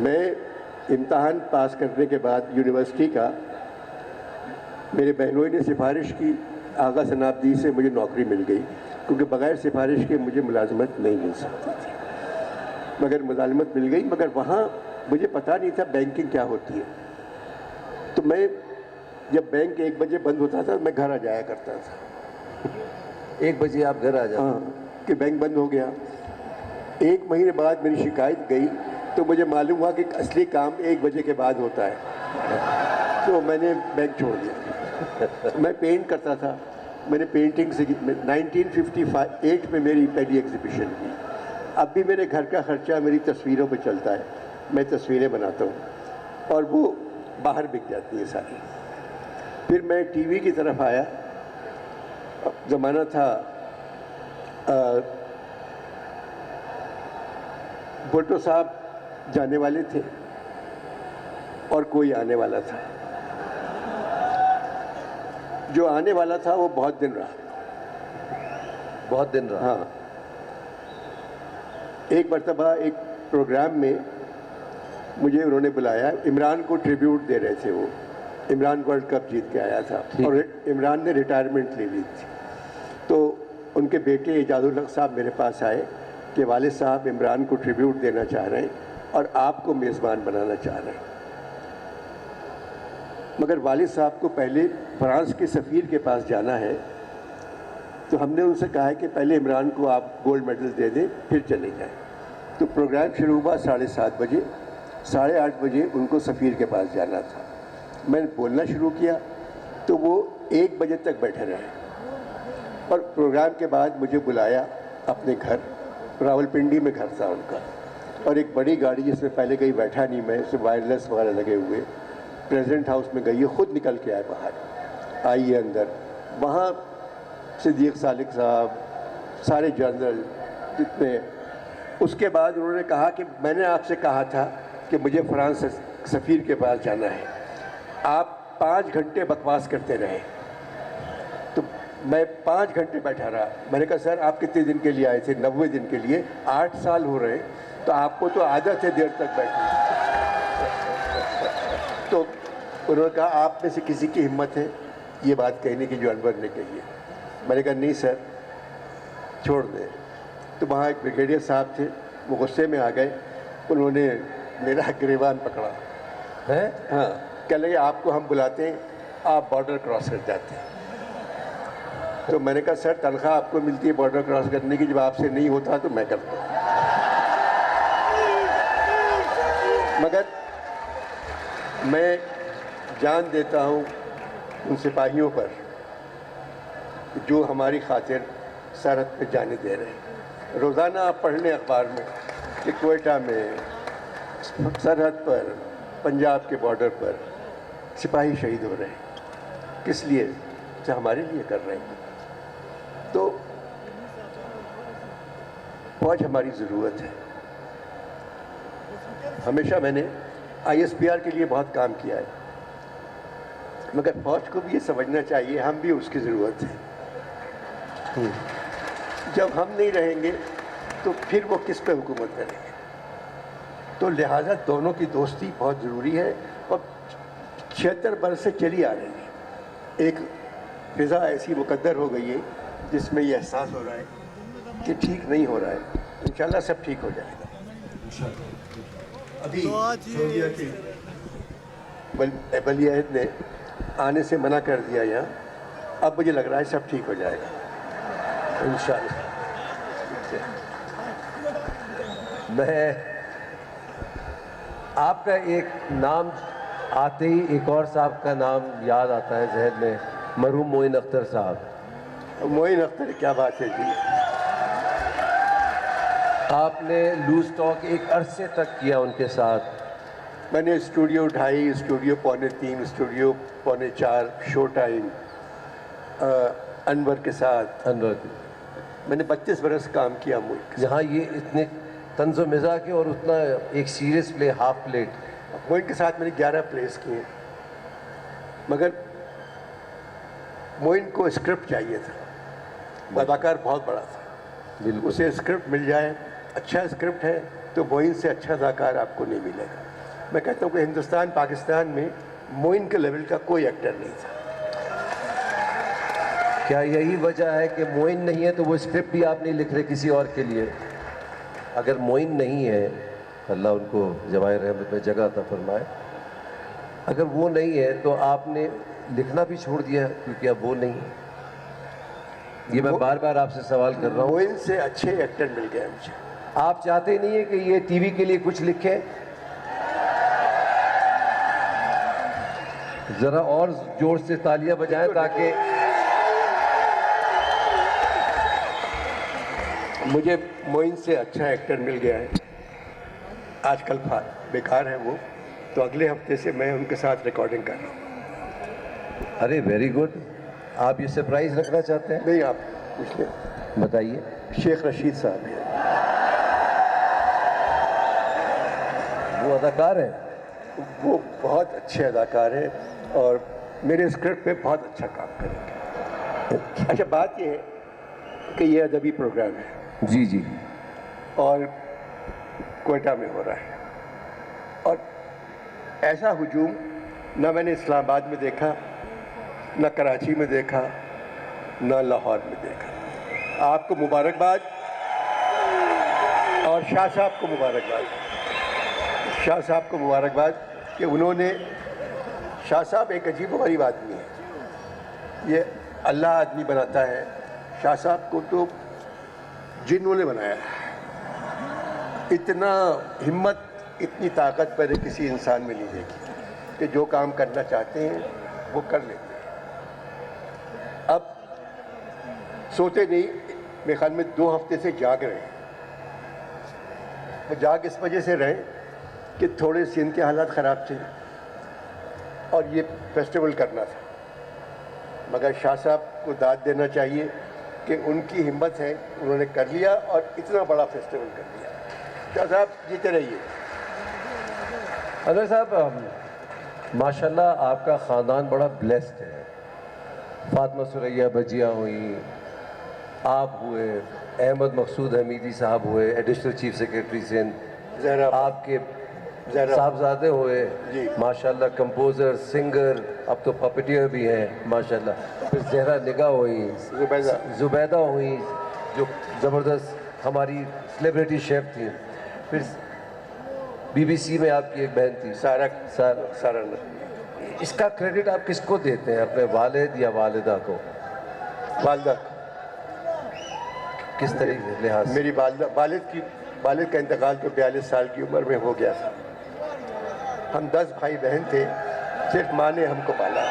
میں امتحان پاس کرنے کے بعد یونیورسٹی کا میرے بہنوئی نے سفارش کی، آغا صنابدی سے مجھے نوکری مل گئی، کیونکہ بغیر سفارش کے مجھے ملازمت نہیں مل سکتی تھی، مگر ملازمت مل گئی۔ مگر وہاں مجھے پتہ نہیں تھا بینکنگ کیا ہوتی ہے، تو میں جب بینک 1 بجے بند ہوتا تھا میں گھر آ جایا کرتا تھا۔ 1 بجے آپ گھر آ جاتے؟ ہاں، کہ بینک بند ہو گیا۔ 1 مہینے بعد میری شکایت گئی تو مجھے معلوم ہوا کہ اصلی کام 1 بجے کے بعد ہوتا ہے، تو میں نے بینک چھوڑ دیا۔ میں پینٹ کرتا تھا، میں نے پینٹنگ سے 1958 میں میری پہلی ایگزیبیشن کی۔ اب بھی میرے گھر کا خرچہ میری تصویروں پہ چلتا ہے، میں تصویریں بناتا ہوں اور وہ باہر بک جاتی ہیں ساری۔ پھر میں ٹی وی کی طرف آیا۔ زمانہ تھا بھٹو صاحب جانے والے تھے اور کوئی آنے والا تھا۔ جو آنے والا تھا وہ بہت دن رہا، بہت دن رہا؟ ہاں۔ ایک مرتبہ ایک پروگرام میں مجھے انہوں نے بلایا، عمران کو ٹریبیوٹ دے رہے تھے، وہ عمران ورلڈ کپ جیت کے آیا تھا اور عمران نے ریٹائرمنٹ لے لی تھی، تو ان کے بیٹے اعجاز الحق صاحب میرے پاس آئے کہ والد صاحب عمران کو ٹریبیوٹ دینا چاہ رہے ہیں اور آپ کو میزبان بنانا چاہ رہے ہیں۔ مگر والد صاحب کو پہلے فرانس کے سفیر کے پاس جانا ہے، تو ہم نے ان سے کہا ہے کہ پہلے عمران کو آپ گولڈ میڈل دے دیں پھر چلے جائیں۔ تو پروگرام شروع ہوا 7:30 بجے، 8:30 بجے ان کو سفیر کے پاس جانا تھا۔ میں نے بولنا شروع کیا تو وہ 1 بجے تک بیٹھے رہے، اور پروگرام کے بعد مجھے بلایا اپنے گھر، راولپنڈی میں گھر تھا ان کا، اور ایک بڑی گاڑی جس میں پہلے کہیں بیٹھا نہیں میں، اس میں وائرلیس وغیرہ لگے ہوئے، پریزیڈنٹ ہاؤس میں گئی، خود نکل کے آئے باہر، آئیے اندر۔ وہاں صدیق سالک صاحب، سارے جنرل جتنے، اس کے بعد انہوں نے کہا کہ میں نے آپ سے کہا تھا کہ مجھے فرانس سفیر کے پاس جانا ہے، آپ 5 گھنٹے بکواس کرتے رہے۔ تو میں 5 گھنٹے بیٹھا رہا۔ میں نے کہا سر آپ کتنے دن کے لیے آئے تھے؟ 90 دن کے لیے۔ 8 سال ہو رہے ہیں تو آپ کو تو عادت ہے دیر تک بیٹھنے۔ تو انہوں نے کہا آپ میں سے کسی کی ہمت ہے یہ بات کہنے کی جو انور نے کہی ہے؟ میں نے کہا نہیں سر، چھوڑ دیں۔ تو وہاں ایک بریگیڈیئر صاحب تھے، وہ غصے میں آ گئے، انہوں نے میرا گریبان پکڑا ہے، ہاں، کہنے لگے آپ کو ہم بلاتے ہیں، آپ بارڈر کراس کر جاتے ہیں۔ تو میں نے کہا سر تنخواہ آپ کو ملتی ہے بارڈر کراس کرنے کی، جب آپ سے نہیں ہوتا تو میں کرتا ہوں۔ مگر میں جان دیتا ہوں ان سپاہیوں پر جو ہماری خاطر سرحد پہ جانے دے رہے ہیں۔ روزانہ آپ پڑھ لیں اخبار میں کہ کوئٹہ میں سرحد پر، پنجاب کے بارڈر پر سپاہی شہید ہو رہے ہیں۔ کس لیے؟ جو ہمارے لیے کر رہے ہیں۔ تو فوج ہماری ضرورت ہے۔ ہمیشہ میں نے ISPR کے لیے بہت کام کیا ہے، مگر فوج کو بھی یہ سمجھنا چاہیے ہم بھی اس کی ضرورت ہے۔ جب ہم نہیں رہیں گے تو پھر وہ کس پہ حکومت کریں گے؟ تو لہٰذا دونوں کی دوستی بہت ضروری ہے، اور 76 برس سے چلی آ رہی ہے۔ ایک فضا ایسی مقدر ہو گئی ہے جس میں یہ احساس ہو رہا ہے کہ ٹھیک نہیں ہو رہا ہے، انشاءاللہ سب ٹھیک ہو جائے گا۔ ابھی سعودیہ کے ولی عہد نے آنے سے منع کر دیا یہاں، اب مجھے لگ رہا ہے سب ٹھیک ہو جائے گا انشاءاللہ۔ میں آپ کا ایک نام آتے ہی ایک اور صاحب کا نام یاد آتا ہے ذہن میں، مرحوم معین اختر صاحب۔ معین اختر کیا بات ہے جی! آپ نے لوز ٹاک ایک عرصے تک کیا ان کے ساتھ۔ میں نے اسٹوڈیو 2.5، اسٹوڈیو 3:15، اسٹوڈیو 4:15، شو ٹائم انور کے ساتھ، انور میں نے 32 برس کام کیا ملک۔ جہاں یہ اتنے طنز و مزاح کے اور اتنا ایک سیریس پلے، ہاف پلیٹ، معین کے ساتھ میں نے 11 پلیس کیے، مگر معین کو اسکرپٹ چاہیے تھا، اداکار بہت بڑا تھا، بالکل اسے اسکرپٹ مل جائے اچھا اسکرپٹ ہے تو معین سے اچھا اداکار آپ کو نہیں ملے گا. میں کہتا ہوں کہ ہندوستان پاکستان میں معین کے لیول کا کوئی ایکٹر نہیں تھا. کیا یہی وجہ ہے کہ معین نہیں ہے تو وہ اسکرپٹ بھی آپ نہیں لکھ رہے کسی اور کے لیے؟ اگر معین نہیں ہے، اللہ ان کو جواہر رحمت میں جگہ عطا فرمائے، اگر وہ نہیں ہے تو آپ نے لکھنا بھی چھوڑ دیا کیونکہ اب وہ نہیں ہے. یہ میں بار بار آپ سے سوال کر رہا ہوں. معین سے اچھے ایکٹر مل گئے مجھے. آپ چاہتے نہیں ہیں کہ یہ ٹی وی کے لیے کچھ لکھیں؟ ذرا اور زور سے تالیاں بجائیں تاکہ مجھے معین سے اچھا ایکٹر مل گیا ہے. آج کل بیکار ہے وہ، تو اگلے ہفتے سے میں ان کے ساتھ ریکارڈنگ کر رہا ہوں. ارے ویری گڈ. آپ یہ سرپرائز رکھنا چاہتے ہیں؟ نہیں، آپ پوچھ لیں. بتائیے. شیخ رشید صاحب ہیں. وہ اداکار ہیں؟ وہ بہت اچھے اداکار ہیں اور میرے اسکرپٹ پہ بہت اچھا کام کریں گے. اچھا، بات یہ ہے کہ یہ ادبی پروگرام ہے جی جی. اور کوئٹہ میں ہو رہا ہے، اور ایسا ہجوم نہ میں نے اسلام آباد میں دیکھا، نہ کراچی میں دیکھا، نہ لاہور میں دیکھا. آپ کو مبارکباد، اور شاہ صاحب کو مبارکباد. شاہ صاحب کو مبارکباد کہ انہوں نے، شاہ صاحب ایک عجیب و غریب آدمی ہے. یہ اللہ آدمی بناتا ہے، شاہ صاحب کو تو جنوں نے بنایا ہے. اتنا ہمت، اتنی طاقت پہلے کسی انسان میں نہیں دیکھی کہ جو کام کرنا چاہتے ہیں وہ کر لیتے ہیں. اب سوتے نہیں، میرے خیال میں 2 ہفتے سے جاگ رہے ہیں. وہ جاگ اس وجہ سے رہے کہ تھوڑے سے ان کے حالات خراب تھے اور یہ فیسٹیول کرنا تھا. مگر شاہ صاحب کو داد دینا چاہیے کہ ان کی ہمت ہے، انہوں نے کر لیا اور اتنا بڑا فیسٹیول کر لیا. شاہ صاحب جیتے رہیے. انور صاحب، ماشاءاللہ آپ کا خاندان بڑا بلیسڈ ہے. فاطمہ ثریا بجیا ہوئی، آپ ہوئے، احمد مقصود حمیدی صاحب ہوئے ایڈیشنل چیف سیکرٹری سندھ، آپ کے صاحبزادے ہوئے، جی، ماشاءاللہ کمپوزر، سنگر، اب تو پپیٹیئر بھی ہیں ماشاءاللہ. پھر زہرا نگاہ ہوئی، زبیدہ ہوئی جو زبردست ہماری سیلیبریٹی شیف تھیں. پھر بی بی سی میں آپ کی ایک بہن تھی سارا. اس کا کریڈٹ آپ کس کو دیتے ہیں، اپنے والد یا والدہ کو؟ والدہ. کس طریقے لحاظ سے؟ میری والد کا انتقال تو 42 سال کی عمر میں ہو گیا تھا. ہم 10 بھائی بہن تھے، صرف ماں نے ہم کو پالا.